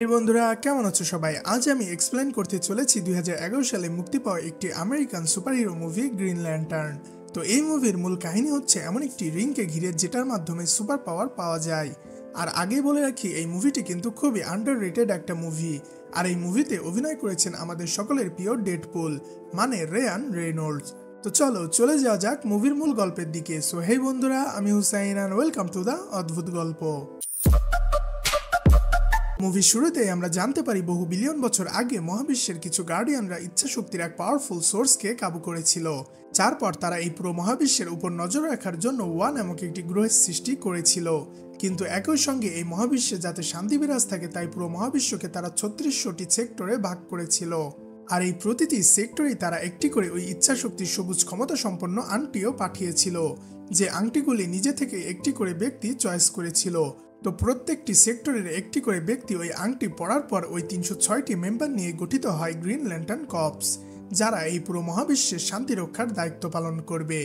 এই বন্ধুরা কেমন আছো সবাই? আজ আমি এক্সপ্লেন করতে চলেছি 2011 সালে মুক্তি পাওয়া একটি American superhero movie green lantern. তো এই মুভির মূল কাহিনী হচ্ছে এমন একটি রিংকে ঘিরে যেটার মাধ্যমে সুপার পাওয়ার পাওয়া যায়। আর আগে বলে রাখি এই মুভিটি কিন্তু খুবই আন্ডাররেটেড একটা মুভি। আর এই মুভিতে অভিনয় করেছেন আমাদের সকলের প্রিয় ডেডপুল মানে রেয়ান রেনল্ডস। তো চলো চলে যাওয়া যাক মুভির মূল গল্পের দিকে। সো হেই বন্ধুরা, আমি Hussain and welcome to the অদ্ভুত গল্প। মুভির শুরুতেই আমরা জানতে পারি বহু বিলিয়ন বছর আগে মহাবিশ্বের কিছু গার্ডিয়ানরা ইচ্ছাশক্তির এক পাওয়ারফুল সোর্সকে কাবু করেছিল, যার পর তারা এই পুরো মহাবিশ্বের উপর নজর রাখার জন্য ওয়ান নামক একটি গ্রহের সৃষ্টি করেছিল। কিন্তু একই সঙ্গে এই মহাবিশ্বে যাতে শান্তি বিরাজ থাকে তাই পুরো মহাবিশ্বকে তারা 3600টি সেক্টরে ভাগ করেছিল। আর এই প্রতিটি সেক্টরেই তারা একটি করে ওই ইচ্ছাশক্তির সবুজ ক্ষমতা সম্পন্ন আংটিও পাঠিয়েছিল, যে আংটিগুলি নিজে থেকে একটি করে ব্যক্তি চয়েস করেছিল। তো প্রত্যেকটি সেক্টরের একটি করে ব্যক্তি ওই আংটি পড়ার পর ওই 306টি মেম্বার নিয়ে গঠিত হয় গ্রিন ল্যান্টার্ন কর্পস, যারা এই পুরো মহাবিশ্বের শান্তি রক্ষার দায়িত্ব পালন করবে।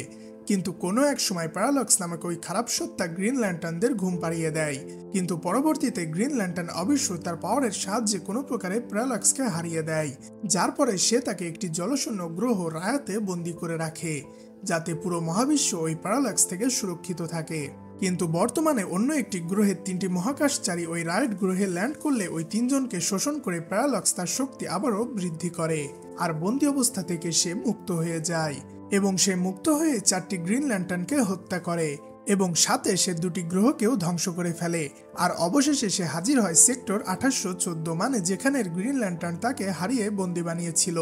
কিন্তু কোনো এক সময় প্যারালক্স নামক ওই খারাপ সত্তা গ্রিন ল্যান্টার্নদের ঘুম পাড়িয়ে দেয়। কিন্তু পরবর্তীতে গ্রিন ল্যান্টার্ন অবশ্য তার পাওয়ারের সাহায্যে কোনো প্রকারে প্যারালক্সকে হারিয়ে দেয়, যার পরে সে তাকে একটি জলশূন্য গ্রহ রায়াতে বন্দী করে রাখে, যাতে পুরো মহাবিশ্ব ওই প্যারালক্স থেকে সুরক্ষিত থাকে। কিন্তু বর্তমানে অন্য একটি গ্রহের 3টি মহাকাশচারী ওই রাইট গ্রহে ল্যান্ড করলে ওই 3জনকে শোষণ করে প্যারালক্স তার শক্তি আবারও বৃদ্ধি করে, আর বন্দী অবস্থা থেকে সে মুক্ত হয়ে যায়। এবং সে মুক্ত হয়ে 4টি গ্রিন ল্যান্টার্নকে হত্যা করে এবং সাথে সে 2টি গ্রহকেও ধ্বংস করে ফেলে। আর অবশেষে সে হাজির হয় সেক্টর 2814, মানে যেখানের গ্রিন ল্যান্টার্ন তাকে হারিয়ে বন্দী বানিয়েছিল।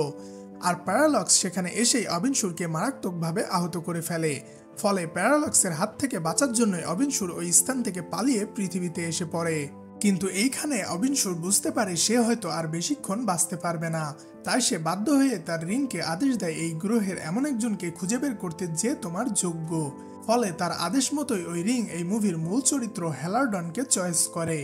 আর প্যারালক্স সেখানে এসেই অবিনশুরকে মারাত্মকভাবে আহত করে ফেলে। ফলে প্যারালক্সের হাত থেকে বাঁচার জন্য অবিনশুর ওই স্থান থেকে পালিয়ে পৃথিবীতে এসে পড়ে। কিন্তু এইখানে অবিনশুর বুঝতে পারে সে হয়তো আর বেশিক্ষণ বাঁচতে পারবে না, তাই সে বাধ্য হয়ে তার রিংকে আদেশ দেয় এই গ্রহের এমন একজনকে খুঁজে বের করতে যে তোমার যোগ্য। ফলে তার আদেশ মতোই ওই রিং এই মুভির মূল চরিত্র হ্যালারডনকে চয়েস করে।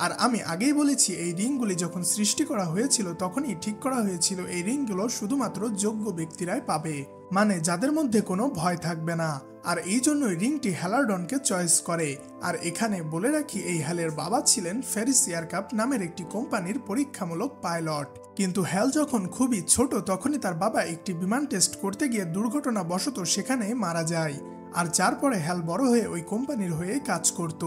আর আমি আগেই বলেছি এই রিংগুলি যখন সৃষ্টি করা হয়েছিল তখনই ঠিক করা হয়েছিল এই রিংগুলো শুধুমাত্র যোগ্য ব্যক্তিরাই পাবে, মানে যাদের মধ্যে কোনো ভয় থাকবে না। আর এই জন্যই রিংটি হ্যালারডনকে চয়েস করে। আর এখানে বলে রাখি এই হ্যালের বাবা ছিলেন ফেরিস এয়ারক্রাফট নামের একটি কোম্পানির পরীক্ষামূলক পাইলট। কিন্তু হ্যাল যখন খুবই ছোট তখনই তার বাবা একটি বিমান টেস্ট করতে গিয়ে দুর্ঘটনাবশত সেখানে মারা যায়। আর যার পরে হ্যাল বড় হয়ে ওই কোম্পানির হয়ে কাজ করত।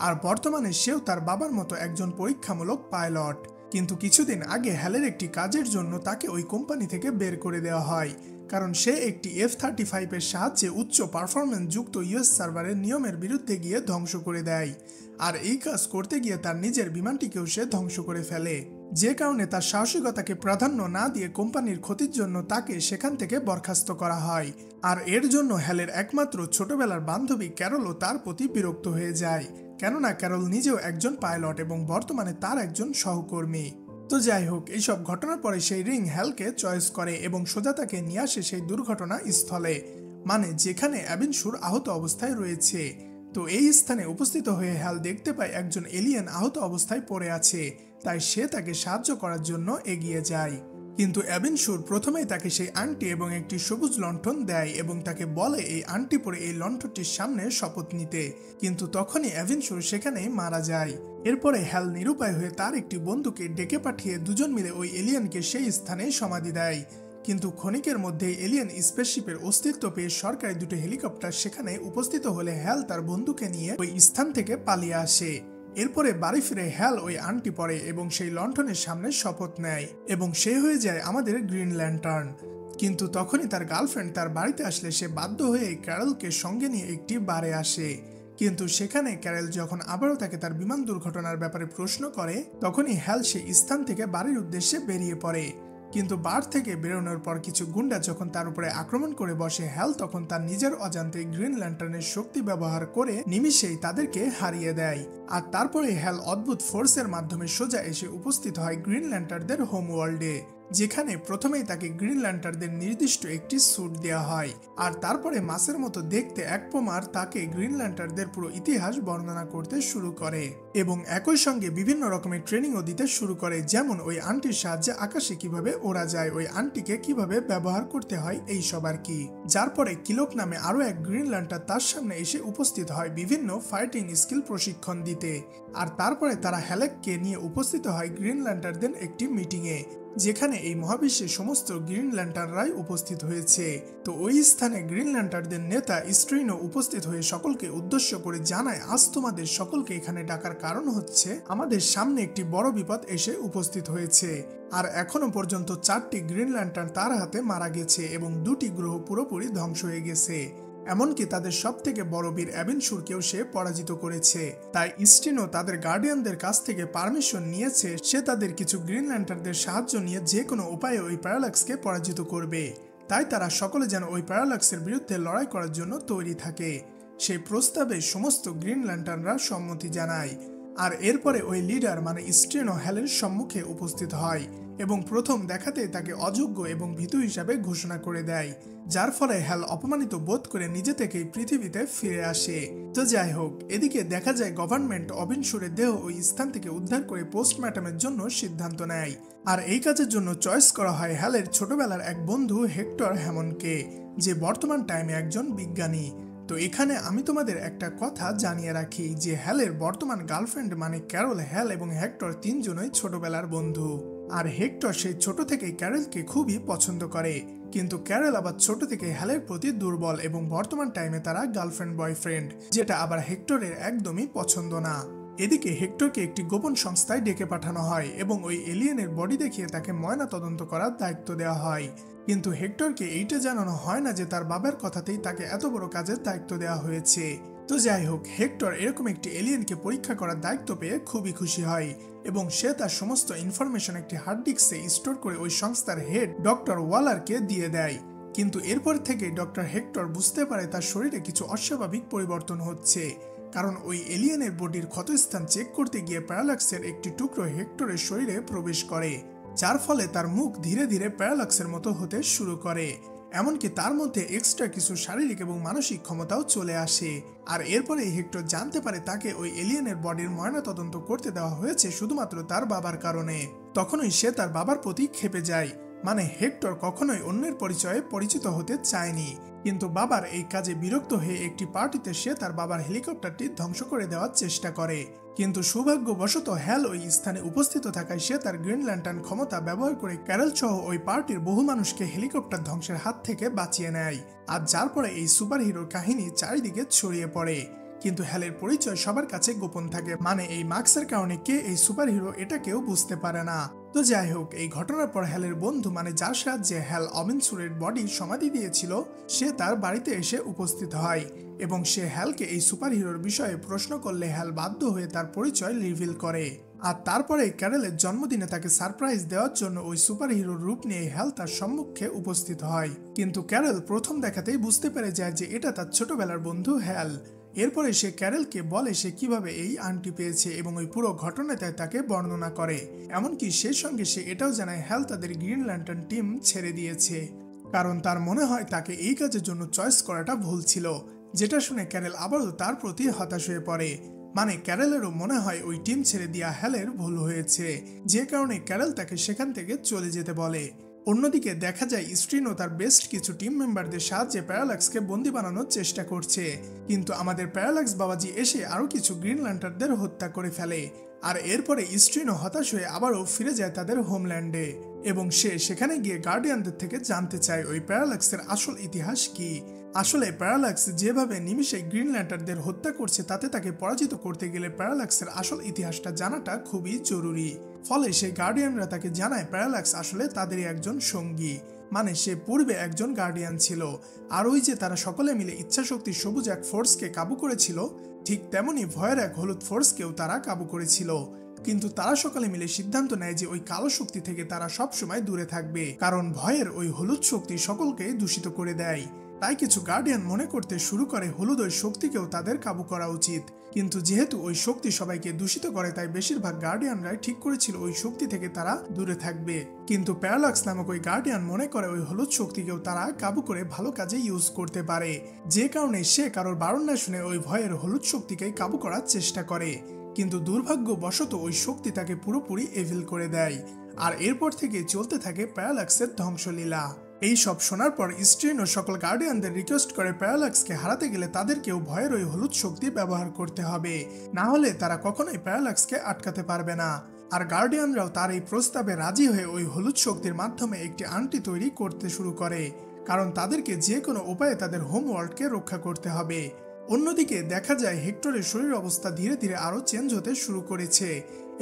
আর বর্তমানে সেও তার বাবার মতো একজন পরীক্ষামূলক পাইলট। কিন্তু কিছুদিন আগে হ্যালের একটি কাজের জন্য তাকে ওই কোম্পানি থেকে বের করে দেওয়া হয়, কারণ সে একটি F-35 এর সাহায্যে উচ্চ পারফরমেন্স যুক্ত ইউএস সার্ভারের নিয়মের বিরুদ্ধে গিয়ে ধ্বংস করে দেয়। আর এই কাজ করতে গিয়ে তার নিজের বিমানটিকেও সে ধ্বংস করে ফেলে, যে কারণে তার সাহসিকতাকে প্রাধান্য না দিয়ে কোম্পানির ক্ষতির জন্য তাকে সেখান থেকে বরখাস্ত করা হয়। আর এর জন্য হ্যালের একমাত্র ছোটবেলার বান্ধবী ক্যারলও তার প্রতি বিরক্ত হয়ে যায়, কেননা ক্যারল নিজেও একজন পাইলট এবং বর্তমানে তার একজন সহকর্মী। তো যাই হোক, এইসব ঘটনার পরে সেই রিং হ্যালকে চয়েস করে এবং সোজা তাকে নিয়ে আসে সেই দুর্ঘটনা স্থলে, মানে যেখানে অ্যাবিনশুর আহত অবস্থায় রয়েছে। তো এই স্থানে উপস্থিত হয়ে হ্যাল দেখতে পায় একজন এলিয়েন আহত অবস্থায় পড়ে আছে, তাই সে তাকে সাহায্য করার জন্য এগিয়ে যায়। কিন্তু অ্যাবিনশুর প্রথমেই তাকে সেই আংটি এবং একটি সবুজ লণ্ঠন দেয় এবং তাকে বলে এই আংটি পরে এই লণ্ঠনটির সামনে শপথ নিতে। কিন্তু তখনই অ্যাবিনশুর সেখানেই মারা যায়। এরপরে হ্যাল নিরুপায় হয়ে তার একটি বন্ধুকে ডেকে পাঠিয়ে দুজন মিলে ওই এলিয়েনকে সেই স্থানে সমাধি দেয়। কিন্তু ক্ষণিকের মধ্যে এলিয়েন স্পেসশিপের অস্তিত্ব পেয়ে সরকারি 2টি হেলিকপ্টার সেখানে উপস্থিত হলে হ্যাল তার বন্ধুকে নিয়ে ওই স্থান থেকে পালিয়ে আসে। এরপরে বাড়ি ফিরে হ্যাল ওই আংটি পরে এবং সেই লণ্ঠনের সামনে শপথ নেয় এবং সে হয়ে যায় আমাদের গ্রিন ল্যান্টার্ন। কিন্তু তখনই তার গার্লফ্রেন্ড তার বাড়িতে আসলে সে বাধ্য হয়ে ক্যারলকে সঙ্গে নিয়ে একটি বারে আসে। কিন্তু সেখানে ক্যারেল যখন আবারও তাকে তার বিমান দুর্ঘটনার ব্যাপারে প্রশ্ন করে তখনই হ্যাল সেই স্থান থেকে বাড়ির উদ্দেশ্যে বেরিয়ে পড়ে। কিন্তু বার থেকে বেরোনোর পর কিছু গুন্ডা যখন তার উপরে আক্রমণ করে বসে, হ্যাল তখন তার নিজের অজান্তে গ্রিন ল্যান্টার্নের শক্তি ব্যবহার করে নিমিষেই তাদেরকে হারিয়ে দেয়। আর তারপরে হ্যাল অদ্ভুত ফোর্সের মাধ্যমে সোজা এসে উপস্থিত হয় গ্রিন ল্যান্টারদের হোম ওয়ার্ল্ডে। যেখানে প্রথমেই তাকে গ্রিন ল্যান্টারদের নির্দিষ্ট একটি স্যুট দেওয়া হয়, আর তারপরে মাছের মতো দেখতে এক প্রমার তাকে গ্রিন ল্যান্টারদের পুরো ইতিহাস বর্ণনা করতে শুরু করে এবং একই সঙ্গে বিভিন্ন রকমের ট্রেনিংও দিতে শুরু করে, যেমন ওই আন্টির সাহায্যে আকাশে কিভাবে ওড়া যায়, ওই আন্টিকে কিভাবে ব্যবহার করতে হয়, এই সব আর কি। যার পরে কিলক নামে আরো এক গ্রিন ল্যান্টার তার সামনে এসে উপস্থিত হয় বিভিন্ন ফাইটিং স্কিল প্রশিক্ষণ দিতে। আর তারপরে তারা হ্যালেককে নিয়ে উপস্থিত হয় গ্রিন ল্যান্টারদের একটি মিটিংয়ে, যেখানে এই মহাবিশ্বের সমস্ত গ্রিন ল্যান্টাররাই উপস্থিত হয়েছে। তো ওই স্থানে গ্রিন ল্যান্টারদের নেতা স্ট্রিনো উপস্থিত হয়ে সকলকে উদ্দেশ্য করে জানায়, আজ তোমাদের সকলকে এখানে ডাকার কারণ হচ্ছে আমাদের সামনে একটি বড় বিপদ এসে উপস্থিত হয়েছে। আর এখনো পর্যন্ত 4টি গ্রিন ল্যান্টার তার হাতে মারা গেছে এবং 2টি গ্রহ পুরোপুরি ধ্বংস হয়ে গেছে। এমনকি তাদের সব থেকে বড় বীর অ্যাবেনসুরকেও সে পরাজিত করেছে। তাই স্টিনো তাদের গার্ডিয়ানদের কাছ থেকে পারমিশন নিয়েছে, সে তাদের কিছু গ্রিন ল্যান্টারদের সাহায্য নিয়ে যে কোনো উপায়ে ওই প্যারালাক্সকে পরাজিত করবে। তাই তারা সকলে যেন ওই প্যারালাক্সের বিরুদ্ধে লড়াই করার জন্য তৈরি থাকে। সেই প্রস্তাবে সমস্ত গ্রিন ল্যান্টাররা সম্মতি জানায়। আর এরপরে ওই লিডার মানে স্টিনো হ্যালের সম্মুখে উপস্থিত হয় এবং প্রথম দেখাতেই তাকে অযোগ্য এবং ভীতু হিসাবে ঘোষণা করে দেয়, যার ফলে হ্যাল অপমানিত বোধ করে নিজে থেকেই পৃথিবীতে ফিরে আসে। তো যাই হোক, এদিকে দেখা যায় গভর্নমেন্ট অবিনসুরের দেহ ওই স্থান থেকে উদ্ধার করে পোস্টমর্টমের জন্য সিদ্ধান্ত নেয়। আর এই কাজের জন্য চয়েস করা হয় হ্যালের ছোটবেলার এক বন্ধু হেক্টর হ্যামন্ডকে, যে বর্তমান টাইমে একজন বিজ্ঞানী। তো এখানে আমি তোমাদের একটা কথা জানিয়ে রাখি যে হ্যালের বর্তমান গার্লফ্রেন্ড মানে ক্যারল, হ্যাল এবং হেক্টর তিনজনই ছোটবেলার বন্ধু। আর হেক্টর সেই ছোট থেকেই ক্যারলকে খুবই পছন্দ করে, কিন্তু ক্যারল আবার ছোট থেকে হ্যালের প্রতি দুর্বল এবং বর্তমান টাইমে তারা গার্লফ্রেন্ড বয়ফ্রেন্ড, যেটা আবার হেক্টরের একদমই পছন্দ না। এদিকে হেক্টরকে একটি গোপন সংস্থায় ডেকে পাঠানো হয় এবং ওই এলিয়েনের বডি দেখিয়ে তাকে ময়না তদন্ত করার দায়িত্ব দেওয়া হয়। কিন্তু হেক্টরকে এইটা জানানো হয় না যে তার বাবার কথাতেই তাকে এত বড় কাজের দায়িত্ব দেওয়া হয়েছে। তো যাই হোক, হেক্টর এরকম একটি এলিয়েনকে পরীক্ষা করার দায়িত্ব পেয়ে খুবই খুশি হয় এবং সে তার সমস্ত ইনফরমেশন একটি হার্ড ডিস্কে স্টোর করে ওই সংস্থার হেড ডক্টর ওয়ালারকে দিয়ে দেয়। কিন্তু এরপর থেকে ডক্টর হেক্টর বুঝতে পারে তার শরীরে কিছু অস্বাভাবিক পরিবর্তন হচ্ছে, কারণ ওই এলিয়েনের বডির ক্ষতস্থান চেক করতে গিয়ে প্যারালাক্সের একটি টুকরো হেক্টরের শরীরে প্রবেশ করে, যার ফলে তার মুখ ধীরে ধীরে প্যারালাক্সের মতো হতে শুরু করে। এমনকি তার মধ্যে এক্সট্রা কিছু শারীরিক এবং মানসিক ক্ষমতাও চলে আসে। আর এরপরে হেক্টর জানতে পারে তাকে ওই এলিয়েনের বডির ময়না তদন্ত করতে দেওয়া হয়েছে শুধুমাত্র তার বাবার কারণে। তখনই সে তার বাবার প্রতি ক্ষেপে যায়, মানে হেক্টর কখনোই অন্যের পরিচয়ে পরিচিত হতে চায়নি। কিন্তু বাবার এই কাজে বিরক্ত হয়ে একটি পার্টিতে সে তার বাবার হেলিকপ্টারটি ধ্বংস করে দেওয়ার চেষ্টা করে, কিন্তু সৌভাগ্যবশত হ্যাল ওই স্থানে উপস্থিত থাকায় সে তার গ্রিন ল্যান্টার্ন ক্ষমতা ব্যবহার করে ক্যারল সহ ওই পার্টির বহু মানুষকে হেলিকপ্টার ধ্বংসের হাত থেকে বাঁচিয়ে নেয়। আর যার পরে এই সুপার হিরোর কাহিনী চারিদিকে ছড়িয়ে পড়ে। কিন্তু হ্যালের পরিচয় সবার কাছে গোপন থাকে, মানে এই মাস্কের কারণে কে এই সুপার হিরো এটা কেউ বুঝতে পারে না। তো যাই হোক, এই ঘটনার পর হ্যালের বন্ধু মানে যার সাহায্যে হ্যাল অবিনসুরের বডি সমাধি দিয়েছিল, সে তার বাড়িতে এসে উপস্থিত হয় এবং সে হ্যালকে এই সুপার হিরোর বিষয়ে প্রশ্ন করলে হ্যাল বাধ্য হয়ে তার পরিচয় রিভিল করে। আর তারপরে ক্যারলের জন্মদিনে তাকে সারপ্রাইজ দেওয়ার জন্য ওই সুপার হিরোর রূপ নিয়ে হ্যাল তার সম্মুখে উপস্থিত হয়। কিন্তু ক্যারল প্রথম দেখাতেই বুঝতে পেরে যায় যে এটা তার ছোটবেলার বন্ধু হ্যাল। এরপরে সে ক্যারলকে বলে সে কিভাবে এই আংটি পেয়েছে এবং ওই পুরো ঘটনাটা তাকে বর্ণনা করে। এমনকি সেই সঙ্গে সে এটাও জানায় হ্যাল তাদের গ্রিন ল্যান্টার্ন টিম ছেড়ে দিয়েছে, কারণ তার মনে হয় তাকে এই কাজের জন্য চয়েস করাটা ভুল ছিল। যেটা শুনে ক্যারল আবারও তার প্রতি হতাশ হয়ে পড়ে, মানে ক্যারলেরও মনে হয় ওই টিম ছেড়ে দেওয়া হ্যালের ভুল হয়েছে, যে কারণে ক্যারল তাকে সেখান থেকে চলে যেতে বলে। অন্যদিকে দেখা যায় স্ট্রিনো তার বেস্ট কিছু টিম মেম্বারদের সাহায্যে প্যারালাক্সকে বন্দি বানানোর চেষ্টা করছে, কিন্তু আমাদের প্যারালাক্স বাবাজি এসে আরো কিছু গ্রিন ল্যান্টারদের হত্যা করে ফেলে। আর এরপরে স্ট্রিনো হতাশ হয়ে আবারও ফিরে যায় তাদের হোমল্যান্ডে এবং সে সেখানে গিয়ে গার্ডিয়ানদের থেকে জানতে চায় ওই প্যারালাক্সের আসল ইতিহাস কি। আসলে প্যারালাক্স যেভাবে নিমিষে গ্রিন ল্যান্টারদের হত্যা করছে তাতে তাকে পরাজিত করতে গেলে প্যারালাক্সের আসল ইতিহাসটা জানাটা খুবই জরুরি। ফলে সেই গার্ডিয়ানরা তাকে জানায় প্যারালাক্স আসলে তাদেরই একজন সঙ্গী, মানে সে পূর্বে একজন গার্ডিয়ান ছিল। আর ওই যে তারা সকলে মিলে ইচ্ছাশক্তি সবুজ এক ফোর্সকে কাবু করেছিল, ঠিক তেমনি ভয়ের এক হলুদ ফোর্সকেও তারা কাবু করেছিল। কিন্তু তারা সকলে মিলে সিদ্ধান্ত নেয় যে ওই কালো শক্তি থেকে তারা সবসময় দূরে থাকবে, কারণ ভয়ের ওই হলুদ শক্তি সকলকে দূষিত করে দেয়। তাই কিছু গার্ডিয়ান মনে করতে শুরু করে হলুদ ওই শক্তিকেও তাদের কাবু করা উচিত। কিন্তু যেহেতু ওই শক্তি সবাইকে দূষিত করে, তাই বেশিরভাগ গার্ডিয়ানরাই ঠিক করেছিল ওই শক্তি থেকে তারা দূরে থাকবে। কিন্তু প্যারালাক্স নামক ওই গার্ডিয়ান মনে করে ওই হলুদ শক্তিকেও তারা কাবু করে ভালো কাজে ইউজ করতে পারে, যে কারণে সে কারোর বারণ না শুনে ওই ভয়ের হলুদ শক্তিকে কাবু করার চেষ্টা করে। কিন্তু দুর্ভাগ্যবশত ওই শক্তি তাকে পুরোপুরি এভিল করে দেয়, আর এরপর থেকে চলতে থাকে প্যারালাক্সের ধ্বংসলীলা। এই সব শোনার পর স্ট্রেন ও সকল গার্ডিয়ানদের রিকোয়েস্ট করে প্যারালাক্সকে হারাতে গেলে তাদেরকেও ভয়ের ওই হলুদ শক্তি ব্যবহার করতে হবে, না হলে তারা কখনোই প্যারালাক্সকে আটকাতে পারবে না। আর গার্ডিয়ানরাও তার এই প্রস্তাবে রাজি হয়ে ওই হলুদ শক্তির মাধ্যমে একটি আংটি তৈরি করতে শুরু করে, কারণ তাদেরকে যে কোনো উপায়ে তাদের হোম ওয়ার্ল্ডকে রক্ষা করতে হবে। অন্যদিকে দেখা যায় হেক্টরের শরীর অবস্থা ধীরে ধীরে আরও চেঞ্জ হতে শুরু করেছে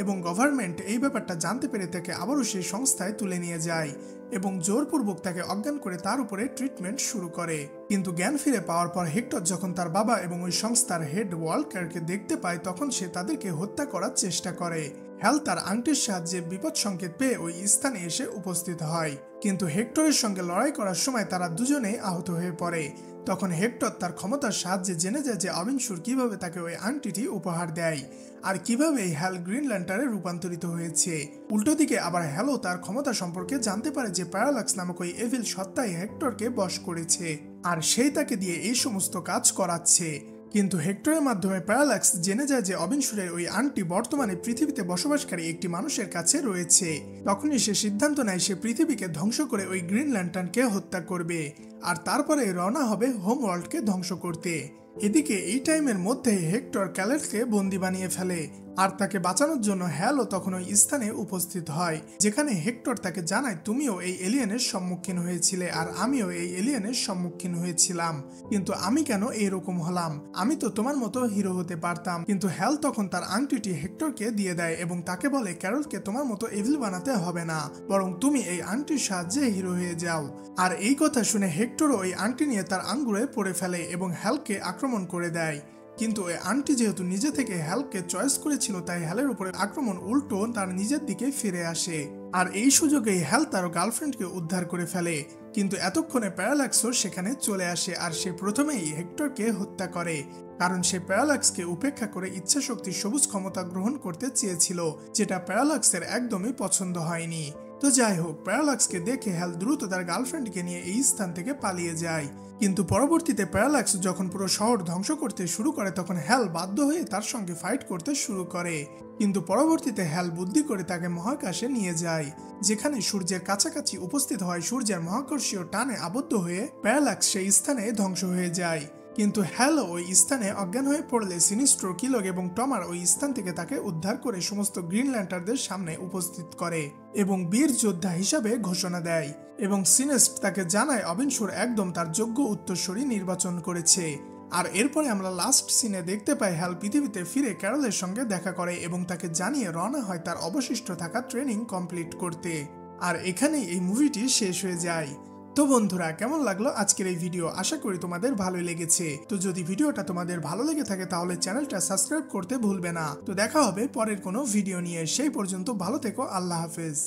এবং গভর্নমেন্ট এই ব্যাপারটা জানতে পেরে তাকে আবারও সেই সংস্থায় তুলে নিয়ে যায় এবং জোরপূর্বক তাকে অজ্ঞান করে তার উপরে ট্রিটমেন্ট শুরু করে। কিন্তু জ্ঞান ফিরে পাওয়ার পর হেক্টর যখন তার বাবা এবং ওই সংস্থার হেড ওয়াল্কারকে দেখতে পায়, তখন সে তাদেরকে হত্যা করার চেষ্টা করে। হ্যাল তার আংটির সাহায্যে বিপদ সংকেত পেয়ে ওই স্থানে এসে উপস্থিত হয়, কিন্তু হেক্টরের সঙ্গে লড়াই করার সময় তারা দুজনেই আহত হয়ে পড়ে। তখন হেক্টর তার ক্ষমতার সাহায্যে জেনে যায় যে অবিনশুর কিভাবে তাকে ওই আংটিটি উপহার দেয় আর কিভাবে এই হ্যাল গ্রিন ল্যান্টারে রূপান্তরিত হয়েছে। উল্টো দিকে আবার হ্যালও তার ক্ষমতা সম্পর্কে জানতে পারে যে প্যারালাক্স নামক ওই এভিল সত্তাই হেক্টরকে বশ করেছে আর সেই তাকে দিয়ে এই সমস্ত কাজ করাচ্ছে। কিন্তু হেক্টরের মাধ্যমে প্যারালাক্স জেনে যায় যে অবিনশুরের ওই আংটি বর্তমানে পৃথিবীতে বসবাসকারী একটি মানুষের কাছে রয়েছে। তখনই সে সিদ্ধান্ত নেয় সে পৃথিবীকে ধ্বংস করে ওই গ্রিন ল্যান্টার্নকে হত্যা করবে আর তারপরে রওনা হবে হোম ওয়ার্ল্ডকে ধ্বংস করতে। এদিকে এই টাইমের মধ্যে হেক্টর ক্যালেটকে বন্দি বানিয়ে ফেলে আর তাকে বাঁচানোর জন্য হ্যালও তখন ওই স্থানে উপস্থিত হয়, যেখানে হেক্টর তাকে জানায় তুমিও এই এলিয়েনের সম্মুখীন হয়েছিলে আর আমিও এই এলিয়েনের সম্মুখীন হয়েছিলাম, কিন্তু আমি কেন এইরকম হলাম? আমি তো তোমার মতো হিরো হতে পারতাম। কিন্তু হ্যাল তখন তার আংটিটি হেক্টরকে দিয়ে দেয় এবং তাকে বলে ক্যারলকে তোমার মতো এভিল বানাতে হবে না, বরং তুমি এই আংটির সাহায্যে হিরো হয়ে যাও। আর এই কথা শুনে হেক্টরও ওই আংটি নিয়ে তার আঙ্গুরে পড়ে ফেলে এবং হ্যালকে আক্রমণ করে দেয়। কিন্তু ওই আংটি যেহেতু নিজে থেকে হ্যালকে চয়েস করেছিল, তাই হ্যালের উপরে আক্রমণ উল্টো তার নিজের দিকে ফিরে আসে আর এই সুযোগেই হ্যাল তার গার্লফ্রেন্ডকে উদ্ধার করে ফেলে। কিন্তু এতক্ষণে প্যারালাক্সও সেখানে চলে আসে আর সে প্রথমেই হেক্টরকে হত্যা করে, কারণ সে প্যারালাক্সকে উপেক্ষা করে ইচ্ছাশক্তির সবুজ ক্ষমতা গ্রহণ করতে চেয়েছিল, যেটা প্যারালাক্সের একদমই পছন্দ হয়নি। তো যাই হোক, প্যারালাক্সকে দেখে হ্যাল দ্রুত তার গার্লফ্রেন্ডকে নিয়ে এই স্থান থেকে পালিয়ে যায়। কিন্তু পরবর্তীতে প্যারালাক্স যখন পুরো শহর ধ্বংস করতে শুরু করে, তখন হ্যাল বাধ্য হয়ে তার সঙ্গে ফাইট করতে শুরু করে। কিন্তু পরবর্তীতে হ্যাল বুদ্ধি করে তাকে মহাকাশে নিয়ে যায়, যেখানে সূর্যের কাছাকাছি উপস্থিত হয়। সূর্যের মহাকর্ষীয় টানে আবদ্ধ হয়ে প্যারালাক্স সেই স্থানে ধ্বংস হয়ে যায়। কিন্তু হ্যাল ওই স্থানে অজ্ঞান হয়ে পড়লে সিনিস্ট্রো, কিলগ এবং টমার ওই স্থান থেকে তাকে উদ্ধার করে সমস্ত গ্রিন ল্যান্টারদের সামনে উপস্থিত করে এবং বীর যোদ্ধা হিসাবে ঘোষণা দেয় এবং সিনেস্ট তাকে জানায় অবিনশুর একদম তার যোগ্য উত্তরসূরি নির্বাচন করেছে। আর এরপরে আমরা লাস্ট সিনে দেখতে পাই হ্যাল পৃথিবীতে ফিরে ক্যারলের সঙ্গে দেখা করে এবং তাকে জানিয়ে রওনা হয় তার অবশিষ্ট থাকা ট্রেনিং কমপ্লিট করতে। আর এখানেই এই মুভিটি শেষ হয়ে যায়। তো বন্ধুরা, কেমন লাগলো আজকের এই ভিডিও? আশা করি তোমাদের ভালো লেগেছে। তো যদি ভিডিওটা তোমাদের ভালো লেগে থাকে তাহলে চ্যানেলটা সাবস্ক্রাইব করতে ভুলবে না। তো দেখা হবে পরের কোনো ভিডিও নিয়ে, সেই পর্যন্ত ভালো থেকো। আল্লাহ হাফেজ।